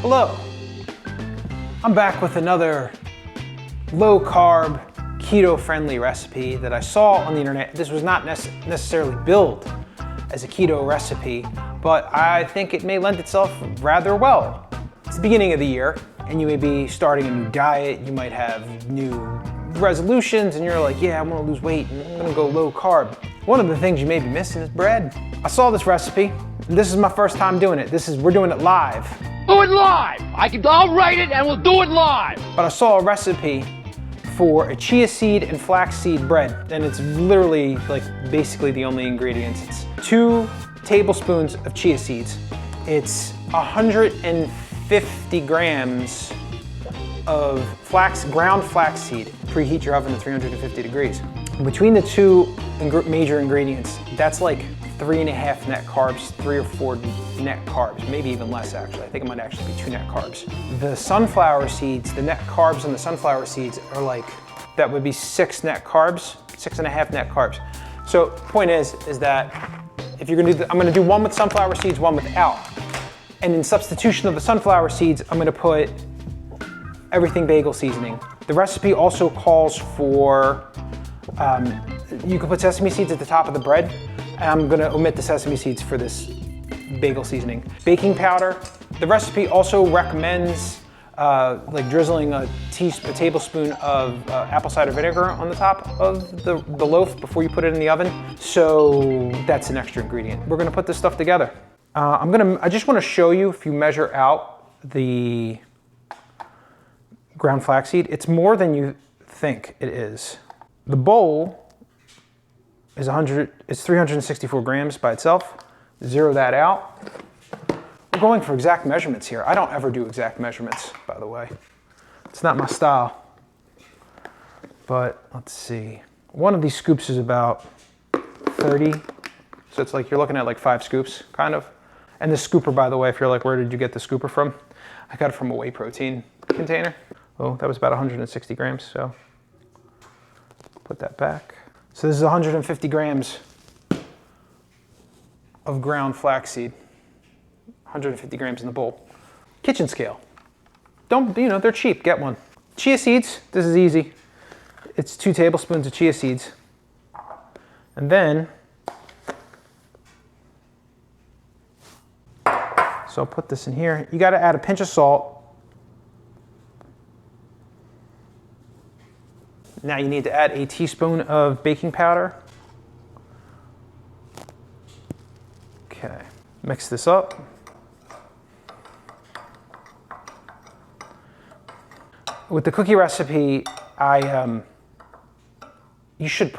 Hello, I'm back with another low-carb, keto-friendly recipe that I saw on the internet. This was not necessarily billed as a keto recipe, but I think it may lend itself rather well. It's the beginning of the year, and you may be starting a new diet, you might have new resolutions, and you're like, yeah, I want to lose weight, and I'm gonna go low-carb. One of the things you may be missing is bread. I saw this recipe, and this is my first time doing it. We're doing it live. Do it live! I'll write it and we'll do it live! But I saw a recipe for a chia seed and flax seed bread, and it's literally like basically the only ingredients. It's 2 tablespoons of chia seeds. It's 150 grams of ground flax seed. Preheat your oven to 350 degrees. Between the two major ingredients, that's like 3.5 net carbs, 3 or 4 net carbs, maybe even less actually. I think it might actually be 2 net carbs. The sunflower seeds, the net carbs on the sunflower seeds are like, that would be 6 net carbs, 6.5 net carbs. So point is that if you're gonna I'm gonna do one with sunflower seeds, one without. And in substitution of the sunflower seeds, I'm gonna put everything bagel seasoning. The recipe also calls for, you can put sesame seeds at the top of the bread. I'm gonna omit the sesame seeds for this bagel seasoning. Baking powder. The recipe also recommends like drizzling a tablespoon of apple cider vinegar on the top of the loaf before you put it in the oven. So that's an extra ingredient. We're gonna put this stuff together. I just wanna show you, if you measure out the ground flaxseed, it's more than you think it is. The bowl is 364 grams by itself. Zero that out. We're going for exact measurements here. I don't ever do exact measurements, by the way. It's not my style. But let's see. One of these scoops is about 30. So it's like you're looking at like 5 scoops, kind of. And the scooper, by the way, if you're like, where did you get the scooper from? I got it from a whey protein container. Oh, that was about 160 grams, so put that back. So this is 150 grams of ground flaxseed. 150 grams in the bowl. Kitchen scale. They're cheap, get one. Chia seeds, this is easy. It's 2 tablespoons of chia seeds. And then, so I'll put this in here. You gotta add a pinch of salt. Now you need to add a teaspoon of baking powder. Okay, mix this up. With the cookie recipe, I should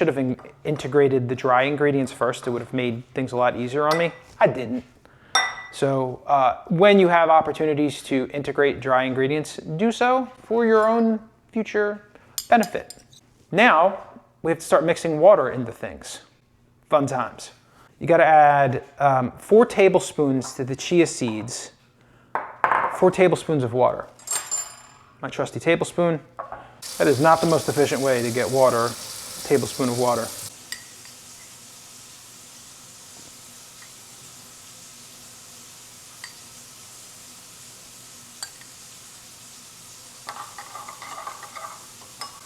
have integrated the dry ingredients first. It would have made things a lot easier on me. I didn't. So when you have opportunities to integrate dry ingredients, do so for your own future benefit. Now, we have to start mixing water into things. Fun times. You gotta add 4 tablespoons to the chia seeds, 4 tablespoons of water. My trusty tablespoon. That is not the most efficient way to get water, a tablespoon of water.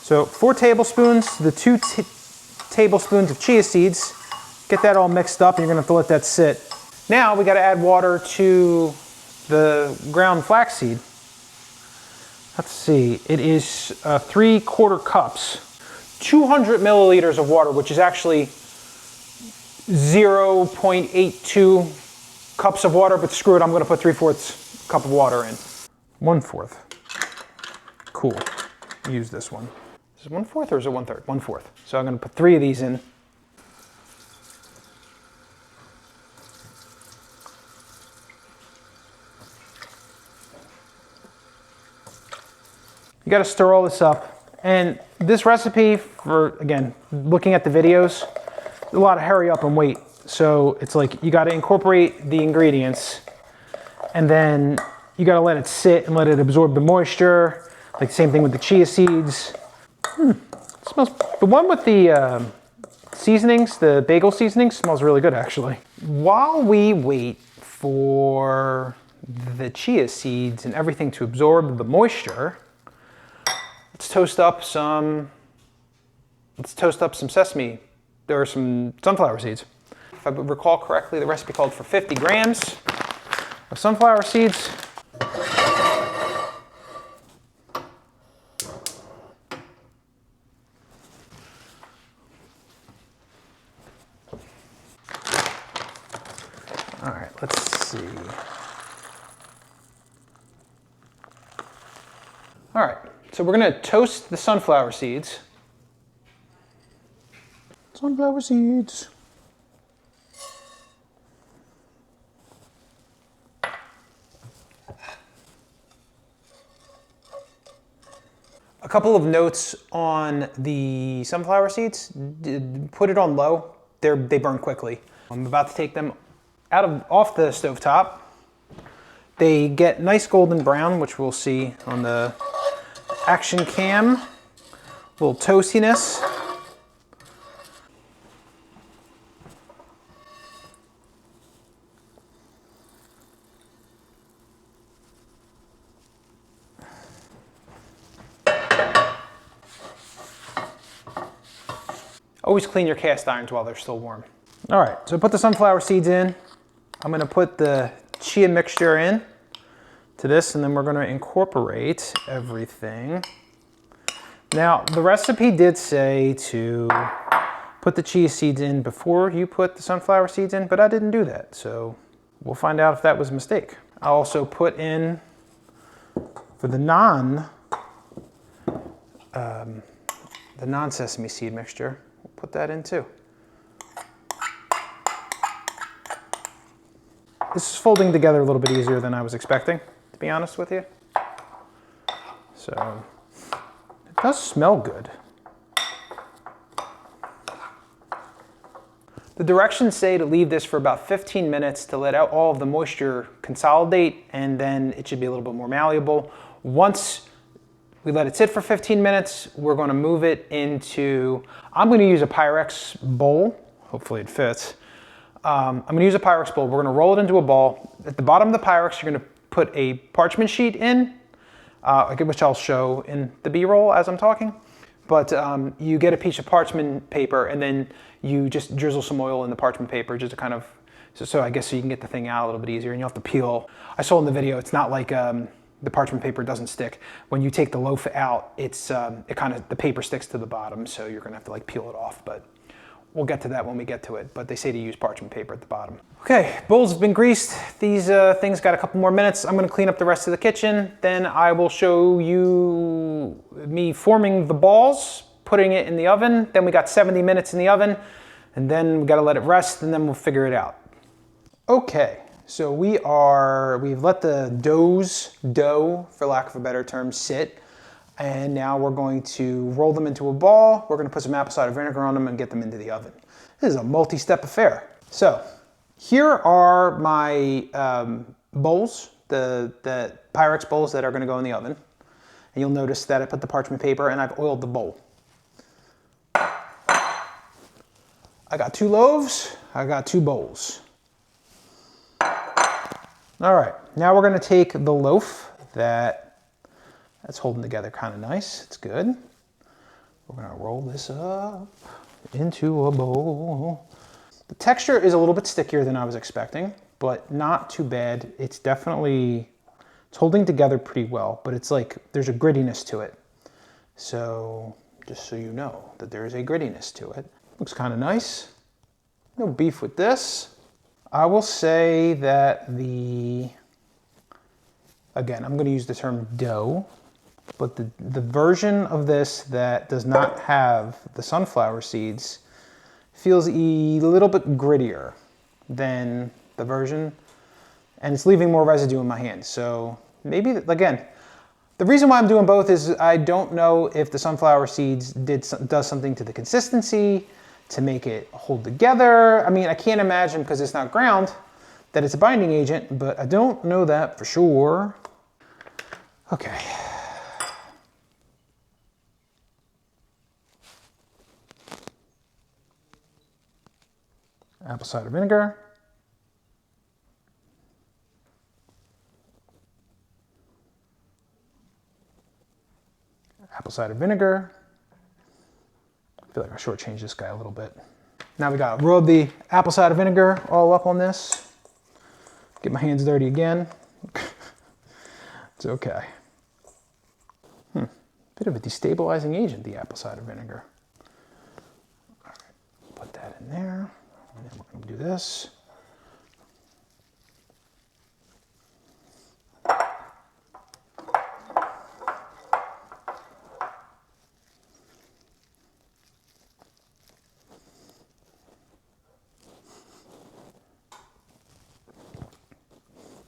So 4 tablespoons, the 2 tablespoons of chia seeds. Get that all mixed up, and you're gonna have to let that sit. Now we gotta add water to the ground flaxseed. Let's see, it is 3/4 cups. 200 milliliters of water, which is actually 0.82 cups of water, but screw it, I'm gonna put 3/4 cup of water in. 1/4. Cool, use this one. Is it 1/4 or is it 1/3? 1/4. So I'm gonna put 3 of these in. You gotta stir all this up. And this recipe, for, again, looking at the videos, a lot of hurry up and wait. So it's like you gotta incorporate the ingredients, and then you gotta let it sit and let it absorb the moisture. Like the same thing with the chia seeds. It smells, the one with the seasonings, the bagel seasonings, smells really good actually. While we wait for the chia seeds and everything to absorb the moisture, let's toast up some sesame, or some sunflower seeds. If I recall correctly, the recipe called for 50 grams of sunflower seeds. All right, let's see. All right, so we're gonna toast the sunflower seeds. Sunflower seeds. A couple of notes on the sunflower seeds. Put it on low. They burn quickly. I'm about to take them off the stovetop. They get nice golden brown, which we'll see on the action cam. A little toastiness. Always clean your cast irons while they're still warm. All right, so put the sunflower seeds in. I'm gonna put the chia mixture in to this, and then we're gonna incorporate everything. Now, the recipe did say to put the chia seeds in before you put the sunflower seeds in, but I didn't do that, so we'll find out if that was a mistake. I also put in, for the non-sesame seed mixture, we'll put that in too. This is folding together a little bit easier than I was expecting, to be honest with you. So, it does smell good. The directions say to leave this for about 15 minutes to let out all of the moisture consolidate, and then it should be a little bit more malleable. Once we let it sit for 15 minutes, we're going to move it into, I'm going to use a Pyrex bowl. Hopefully it fits. I'm going to use a Pyrex bowl. We're going to roll it into a ball. At the bottom of the Pyrex, you're going to put a parchment sheet in, which I'll show in the B-roll as I'm talking. But you get a piece of parchment paper, and then you just drizzle some oil in the parchment paper just to kind of, so I guess so you can get the thing out a little bit easier, and you don't have to peel. I saw in the video, it's not like the parchment paper doesn't stick. When you take the loaf out, the paper sticks to the bottom, so you're going to have to like peel it off, but we'll get to that when we get to it, but they say to use parchment paper at the bottom. Okay, bowls have been greased. These things got a couple more minutes. I'm gonna clean up the rest of the kitchen. Then I will show you me forming the balls, putting it in the oven. Then we got 70 minutes in the oven, and then we gotta let it rest, and then we'll figure it out. Okay, so we've let the dough, for lack of a better term, sit. And now we're going to roll them into a ball. We're gonna put some apple cider vinegar on them and get them into the oven. This is a multi-step affair. So here are my bowls, the Pyrex bowls that are gonna go in the oven. And you'll notice that I put the parchment paper and I've oiled the bowl. I got 2 loaves, I got 2 bowls. All right, now we're gonna take the loaf that's holding together kind of nice. It's good. We're gonna roll this up into a bowl. The texture is a little bit stickier than I was expecting, but not too bad. It's holding together pretty well, but it's like there's a grittiness to it. So just so you know that there is a grittiness to it. Looks kind of nice. No beef with this. I will say that again, I'm gonna use the term dough, but the version of this that does not have the sunflower seeds feels a little bit grittier than the version, and it's leaving more residue in my hand. So maybe, again, the reason why I'm doing both is I don't know if the sunflower seeds does something to the consistency to make it hold together. I mean, I can't imagine, because it's not ground, that it's a binding agent, but I don't know that for sure. Okay. Apple cider vinegar. apple cider vinegar. I feel like I shortchanged this guy a little bit. Now we gotta rub the apple cider vinegar all up on this. Get my hands dirty again. It's okay. Bit of a destabilizing agent, the apple cider vinegar. All right, put that in there. And then we're gonna do this.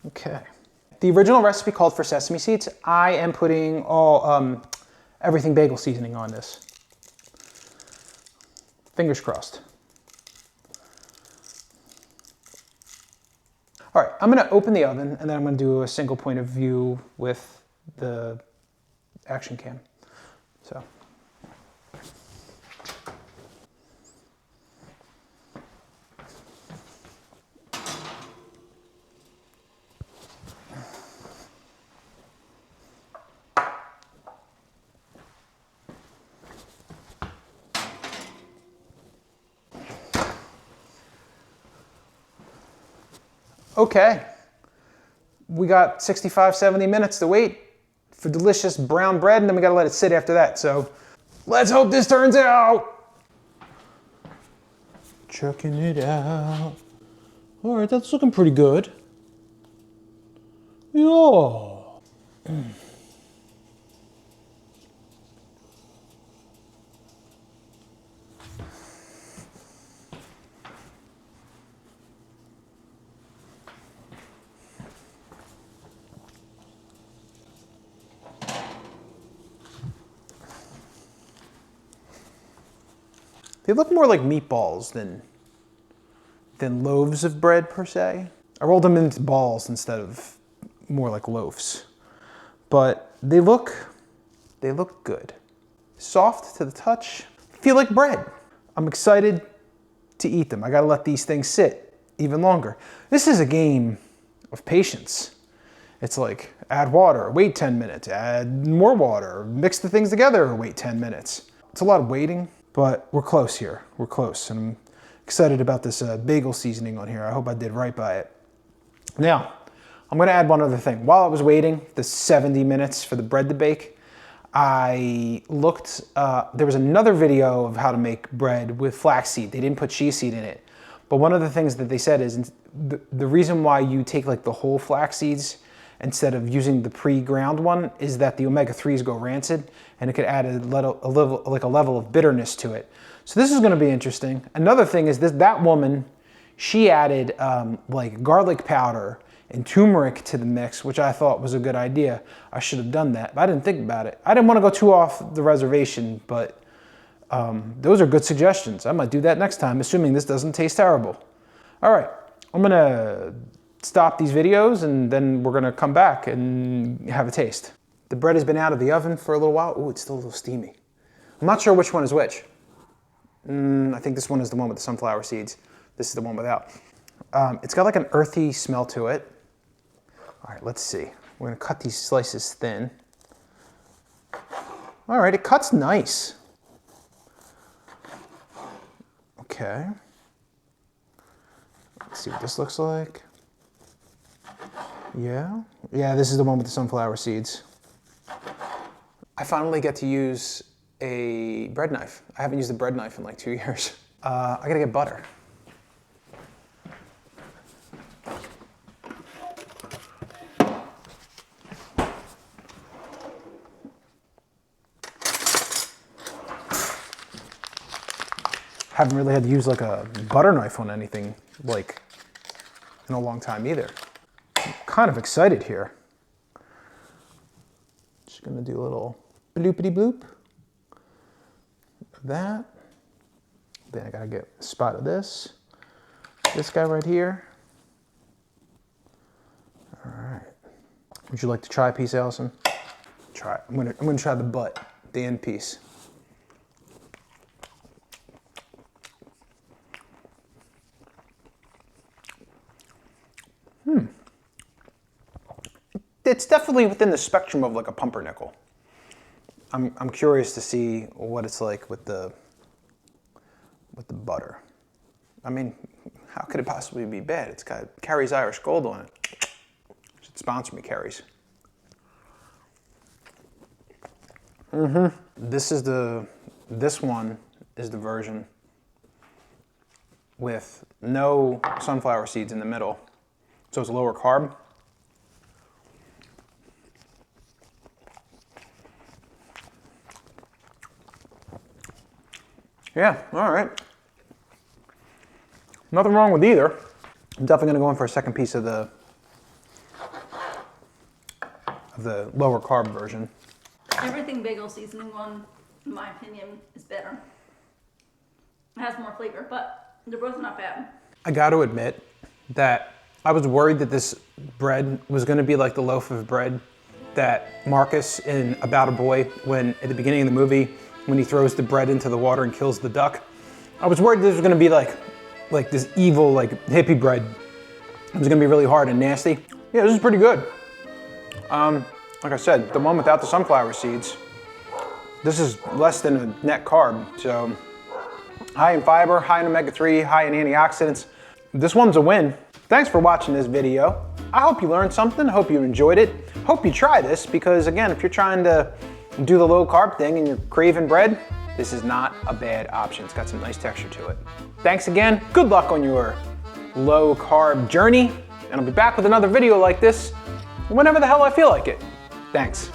Okay. The original recipe called for sesame seeds. I am putting all everything bagel seasoning on this. Fingers crossed. All right, I'm gonna open the oven and then I'm gonna do a single point of view with the action cam. So. Okay, we got 65, 70 minutes to wait for delicious brown bread, and then we gotta let it sit after that. So let's hope this turns out. Checking it out. All right, that's looking pretty good. Yeah. They look more like meatballs than loaves of bread per se. I rolled them into balls instead of more like loaves. But they look good. Soft to the touch, feel like bread. I'm excited to eat them. I gotta let these things sit even longer. This is a game of patience. It's like add water, wait 10 minutes, add more water, mix the things together, wait 10 minutes. It's a lot of waiting. But we're close here. We're close. And I'm excited about this bagel seasoning on here. I hope I did right by it. Now, I'm going to add one other thing. While I was waiting the 70 minutes for the bread to bake, I looked, there was another video of how to make bread with flaxseed. They didn't put chia seed in it. But one of the things that they said is the reason why you take like the whole flax seeds instead of using the pre-ground one is that the omega-3s go rancid and it could add a level of bitterness to it. So this is gonna be interesting. Another thing is that woman, she added like garlic powder and turmeric to the mix, which I thought was a good idea. I should have done that, but I didn't think about it. I didn't wanna go too off the reservation, but those are good suggestions. I might do that next time, assuming this doesn't taste terrible. All right, I'm gonna stop these videos and then we're gonna come back and have a taste. The bread has been out of the oven for a little while. Ooh, it's still a little steamy. I'm not sure which one is which. I think this one is the one with the sunflower seeds. This is the one without. It's got like an earthy smell to it. All right, let's see. We're gonna cut these slices thin. All right, it cuts nice. Okay. Let's see what this looks like. Yeah, this is the one with the sunflower seeds. I finally get to use a bread knife. I haven't used a bread knife in like 2 years. I gotta get butter. Haven't really had to use like a butter knife on anything like in a long time either. I'm kind of excited here. Just gonna do a little bloopity bloop of that. Then I gotta get a spot of this guy right here. All right. Would you like to try a piece, Allison? Try it. I'm gonna try the butt, the end piece. It's definitely within the spectrum of like a pumpernickel. I'm curious to see what it's like with the butter. I mean, how could it possibly be bad? It's got Kerry's Irish Gold on it. Should sponsor me, Kerry's. This one is the version with no sunflower seeds in the middle. So it's lower carb. Yeah, all right. Nothing wrong with either. I'm definitely gonna go in for a second piece of the lower carb version. Everything bagel seasoning one, in my opinion, is better. It has more flavor, but they're both not bad. I got to admit that I was worried that this bread was going to be like the loaf of bread that Marcus in About a Boy, when at the beginning of the movie, when he throws the bread into the water and kills the duck. I was worried this was going to be like this evil, like hippie bread. It was going to be really hard and nasty. Yeah, this is pretty good. Like I said, the one without the sunflower seeds, this is less than a net carb. So high in fiber, high in omega-3, high in antioxidants. This one's a win. Thanks for watching this video. I hope you learned something. I hope you enjoyed it. Hope you try this because, again, if you're trying to do the low carb thing and you're craving bread, this is not a bad option. It's got some nice texture to it. Thanks again. Good luck on your low carb journey. And I'll be back with another video like this whenever the hell I feel like it. Thanks.